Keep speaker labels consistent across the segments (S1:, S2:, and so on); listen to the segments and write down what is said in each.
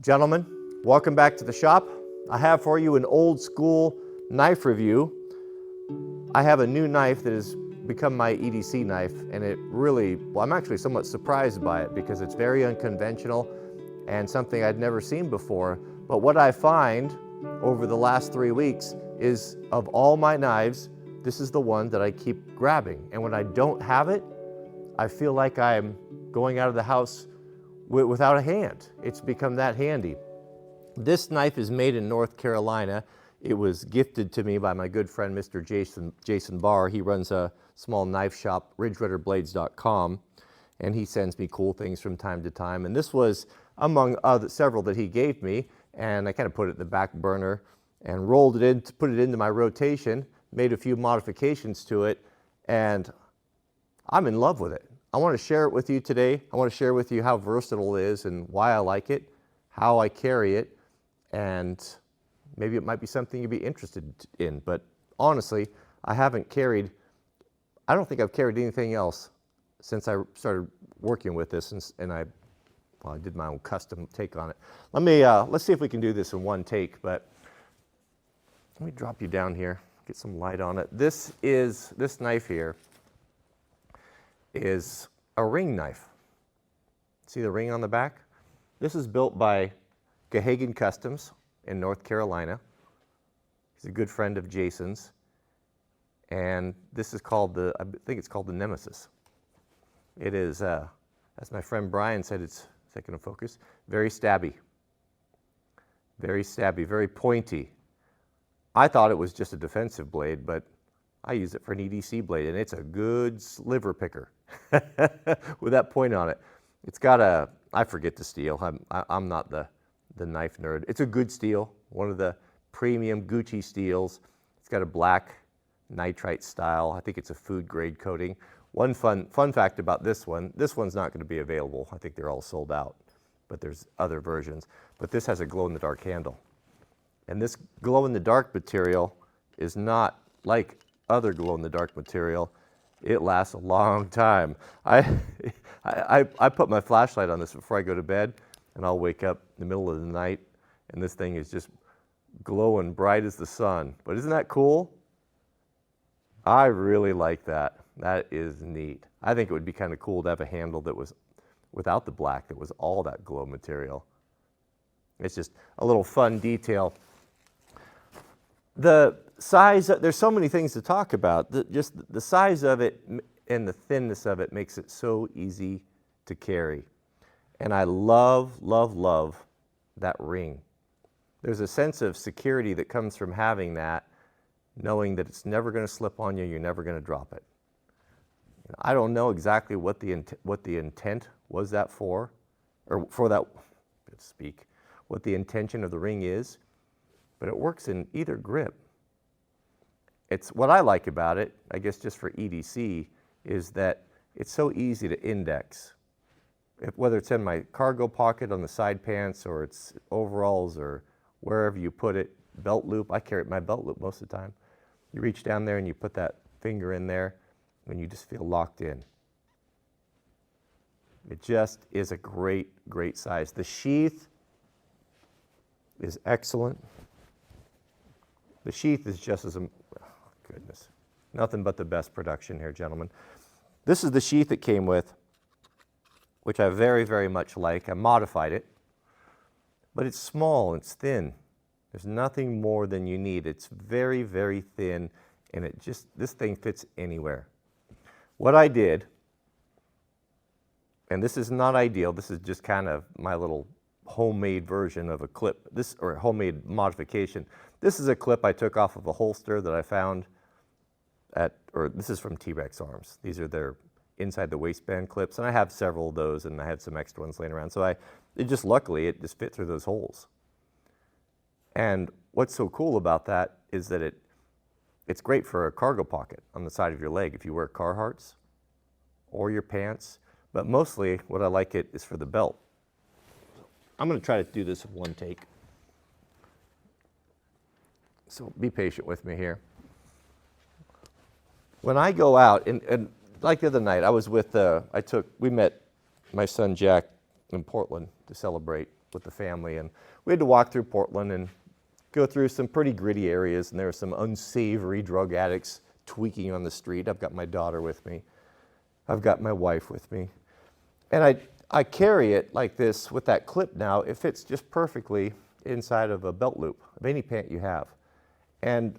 S1: Gentlemen, welcome back to the shop. I have for you an old school knife review. I have a new knife that has become my EDC knife, and it really, well, I'm actually somewhat surprised by it because it's very unconventional and something I'd never seen before. But what I find over the last 3 weeks is, of all my knives, this is the one that I keep grabbing. And when I don't have it, I feel like I'm going out of the house without a hand. It's become that handy. This knife is made in North Carolina. It was gifted to me by my good friend, Mr. Jason Barr. He runs a small knife shop, ridgerunnerblades.com, and he sends me cool things from time to time. And this was among several that he gave me, and I kind of put it in the back burner and rolled it in, put it into my rotation, made a few modifications to it, and I'm in love with it. I want to share it with you today. I want to share with you how versatile it is and why I like it, how I carry it, and maybe it might be something you'd be interested in. But honestly, I don't think I've carried anything else since I started working with this, and I did my own custom take on it. Let's see if we can do this in one take, but let me drop you down here, get some light on it. This knife here is a ring knife. See the ring on the back? This is built by Gahagen Customs in North Carolina. He's a good friend of Jason's. And this is called I think it's called the Nemesis. It is, as my friend Brian said, it's, second of focus, very stabby. Very stabby, very pointy. I thought it was just a defensive blade, but I use it for an EDC blade, and it's a good sliver picker with that point on it. It's got I forget the steel. I'm not the knife nerd. It's a good steel, one of the premium Gucci steels. It's got a black nitrite style. I think it's a food grade coating. One fun fact about this one's not going to be available. I think they're all sold out, but there's other versions. But this has a glow-in-the-dark handle. And this glow-in-the-dark material is not like other glow-in-the-dark material. It lasts a long time. I put my flashlight on this before I go to bed, and I'll wake up in the middle of the night, and this thing is just glowing bright as the sun. But isn't that cool? I really like that. That is neat. I think it would be kind of cool to have a handle that was without the black, that was all that glow material. It's just a little fun detail. The size, there's so many things to talk about. Just the size of it and the thinness of it makes it so easy to carry. And I love, love, love that ring. There's a sense of security that comes from having that, knowing that it's never going to slip on you, you're never going to drop it. I don't know exactly what the intent was that for, or for that, let's speak, what the intention of the ring is, but it works in either grip. It's what I like about it, I guess just for EDC, is that it's so easy to index. Whether it's in my cargo pocket on the side pants, or it's overalls, or wherever you put it, belt loop. I carry it in my belt loop most of the time. You reach down there and you put that finger in there, and you just feel locked in. It just is a great, great size. The sheath is excellent. The sheath is just as, goodness, nothing but the best production here, gentlemen. This is the sheath it came with, which I very, very much like. I modified it, but it's small, it's thin. There's nothing more than you need. It's very, very thin, and this thing fits anywhere. What I did, and this is not ideal, this is just kind of my little homemade version of a clip, or a homemade modification. This is a clip I took off of a holster that I found this is from T-Rex Arms. These are their inside the waistband clips, and I have several of those, and I had some extra ones laying around. So luckily, it just fit through those holes. And what's so cool about that is that it's great for a cargo pocket on the side of your leg if you wear Carhartts or your pants, but mostly what I like it is for the belt. I'm going to try to do this in one take. So be patient with me here. When I go out, and like the other night, I was with, we met my son Jack in Portland to celebrate with the family, and we had to walk through Portland and go through some pretty gritty areas, and there were some unsavory drug addicts tweaking on the street. I've got my daughter with me. I've got my wife with me. And I carry it like this with that clip now. It fits just perfectly inside of a belt loop of any pant you have. And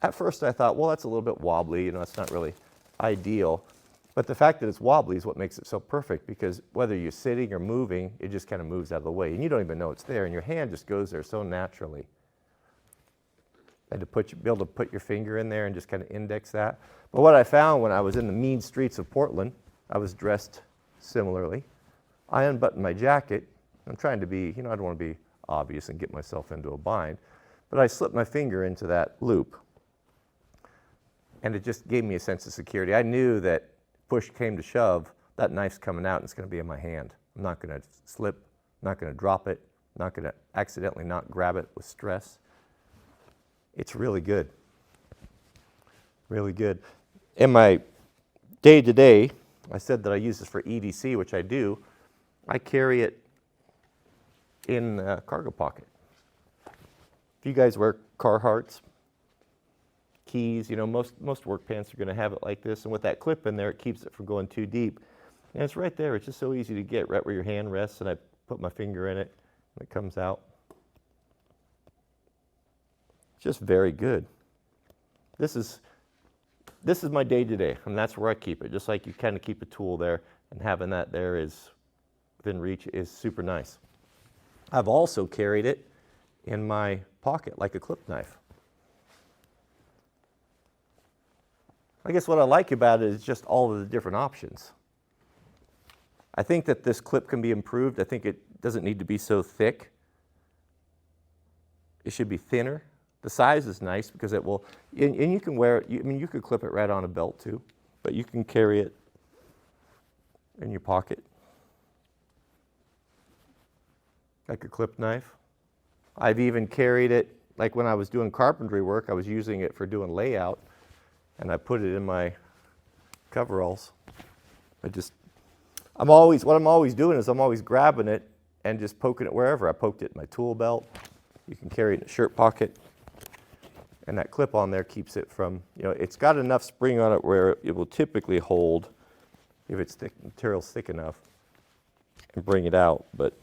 S1: at first I thought, well, that's a little bit wobbly, you know, it's not really ideal. But the fact that it's wobbly is what makes it so perfect, because whether you're sitting or moving, it just kind of moves out of the way. And you don't even know it's there, and your hand just goes there so naturally. And to be able to put your finger in there and just kind of index that. But what I found when I was in the mean streets of Portland, I was dressed similarly. I unbuttoned my jacket. I'm trying to be, you know, I don't want to be obvious and get myself into a bind. But I slipped my finger into that loop. And it just gave me a sense of security. I knew that push came to shove, that knife's coming out and it's going to be in my hand. I'm not going to slip, not going to drop it, not going to accidentally not grab it with stress. It's really good. Really good. In my day-to-day, I said that I use this for EDC, which I do. I carry it in a cargo pocket. If you guys wear Carhartts, keys, you know, most work pants are going to have it like this, and with that clip in there, it keeps it from going too deep. And it's right there. It's just so easy to get, right where your hand rests, and I put my finger in it, and it comes out. Just very good. This is my day-to-day, and that's where I keep it. Just like you kind of keep a tool there, and having that there is within reach is super nice. I've also carried it in my pocket like a clip knife. I guess what I like about it is just all of the different options. I think that this clip can be improved. I think it doesn't need to be so thick. It should be thinner. The size is nice because it will, and you can wear it, I mean, you could clip it right on a belt too, but you can carry it in your pocket like a clip knife. I've even carried it, like when I was doing carpentry work, I was using it for doing layout, and I put it in my coveralls. What I'm always doing is I'm always grabbing it and just poking it wherever. I poked it in my tool belt. You can carry it in a shirt pocket. And that clip on there keeps it from, you know, it's got enough spring on it where it will typically hold, if it's thick, material's thick enough, and bring it out. But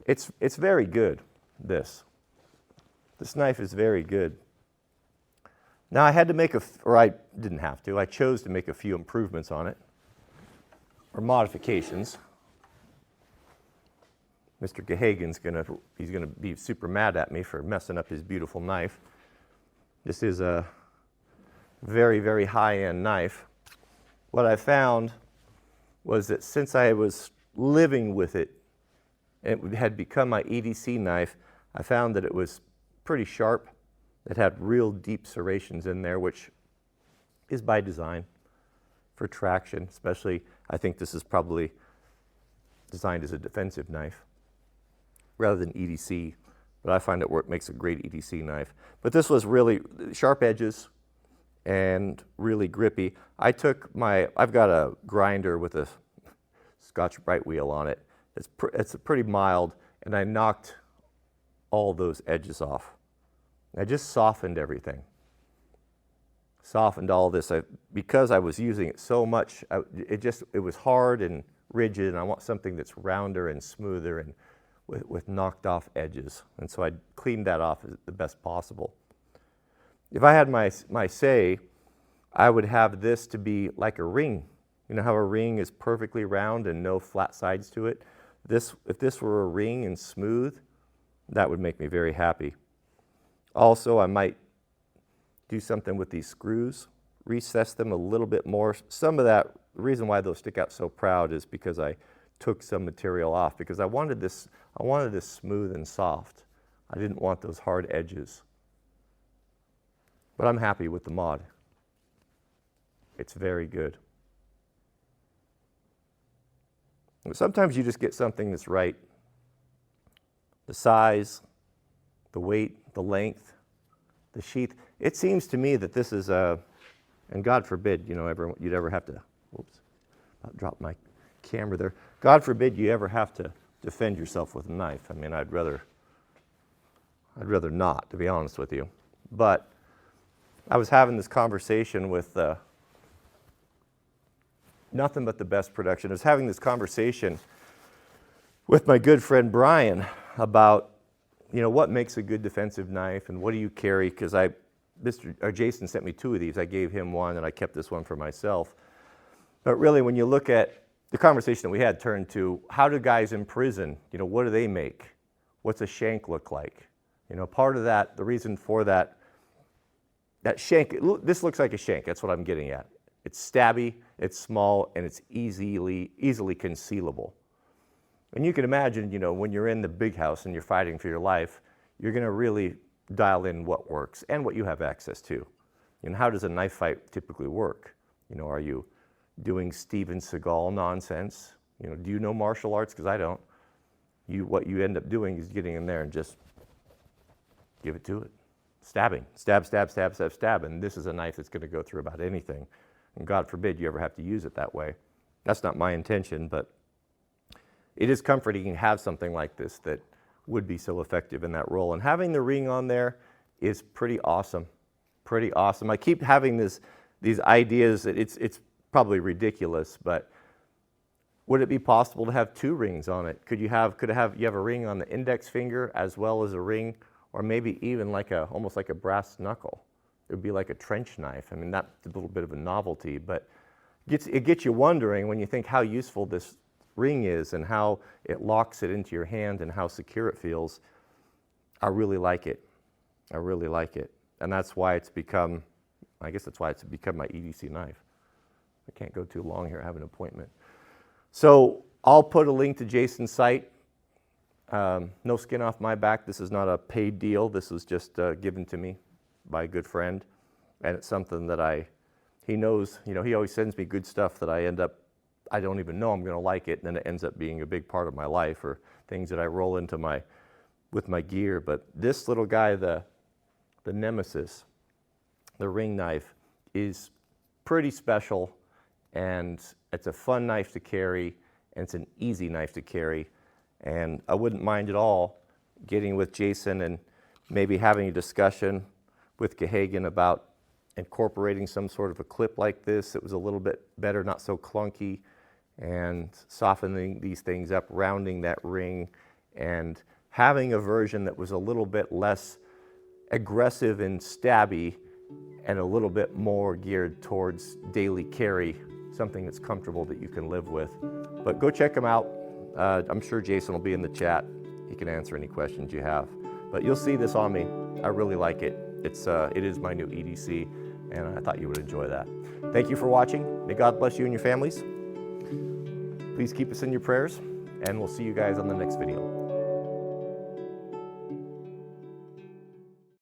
S1: it's very good, this. This knife is very good. Now I had to make I didn't have to, I chose to make a few improvements on it, or modifications. Mr. Gahagen's he's gonna be super mad at me for messing up his beautiful knife. This is a very, very high-end knife. What I found was that since I was living with it, it had become my EDC knife, I found that it was pretty sharp. It had real deep serrations in there, which is by design for traction, especially. I think this is probably designed as a defensive knife rather than EDC. But I find it makes a great EDC knife. But this was really sharp edges and really grippy. I've got a grinder with a Scotch-Brite wheel on it. It's pretty mild, and I knocked all those edges off. I just softened everything. Softened all this. Because I was using it so much, it was hard and rigid, and I want something that's rounder and smoother and with knocked off edges. And so I cleaned that off the best possible. If I had my say, I would have this to be like a ring. You know how a ring is perfectly round and no flat sides to it? If this were a ring and smooth, that would make me very happy. Also, I might do something with these screws, recess them a little bit more. Some of that, the reason why those stick out so proud is because I took some material off, because I wanted this smooth and soft. I didn't want those hard edges. But I'm happy with the mod. It's very good. Sometimes you just get something that's right. The size, the weight, the length, the sheath. It seems to me that this is and God forbid, you know, you'd ever have to, oops, I dropped my camera there. God forbid you ever have to defend yourself with a knife. I mean, I'd rather not, to be honest with you. But I was having this conversation with nothing but the best production. I was having this conversation with my good friend Brian about, you know, what makes a good defensive knife and what do you carry? Because Jason sent me 2 of these. I gave him one and I kept this one for myself. But really, when you look at the conversation that we had turned to, how do guys in prison, you know, what do they make? What's a shank look like? You know, part of that, the reason for that shank, this looks like a shank, that's what I'm getting at. It's stabby, it's small, and it's easily concealable. And you can imagine, you know, when you're in the big house and you're fighting for your life, you're gonna really dial in what works and what you have access to. And how does a knife fight typically work? You know, are you doing Steven Seagal nonsense? You know, do you know martial arts? Because I don't. What you end up doing is getting in there and just give it to it. Stabbing, stab, stab, stab, stab, stab. And this is a knife that's going to go through about anything. And God forbid you ever have to use it that way. That's not my intention, but it is comforting to have something like this that would be so effective in that role. And having the ring on there is pretty awesome. Pretty awesome. I keep having these ideas that it's probably ridiculous, but would it be possible to have 2 rings on it? Could you have a ring on the index finger as well as a ring, or maybe even like almost like a brass knuckle? It would be like a trench knife. I mean, that's a little bit of a novelty, but it gets you wondering when you think how useful this ring is and how it locks it into your hand and how secure it feels. I really like it. I really like it. And that's why it's become, I guess that's why it's become my EDC knife. I can't go too long here, I have an appointment. So I'll put a link to Jason's site. No skin off my back. This is not a paid deal. This was just given to me by a good friend. And it's something that he knows, you know, he always sends me good stuff that I don't even know I'm going to like it, and then it ends up being a big part of my life or things that I roll into with my gear. But this little guy, the Nemesis, the ring knife, is pretty special, and it's a fun knife to carry, and it's an easy knife to carry. And I wouldn't mind at all getting with Jason and maybe having a discussion with Gahagen about incorporating some sort of a clip like this. It was a little bit better, not so clunky, and softening these things up, rounding that ring, and having a version that was a little bit less aggressive and stabby and a little bit more geared towards daily carry, something that's comfortable that you can live with. But go check them out. I'm sure Jason will be in the chat. He can answer any questions you have. But you'll see this on me. I really like it. It is my new EDC, and I thought you would enjoy that. Thank you for watching. May God bless you and your families. Please keep us in your prayers, and we'll see you guys on the next video.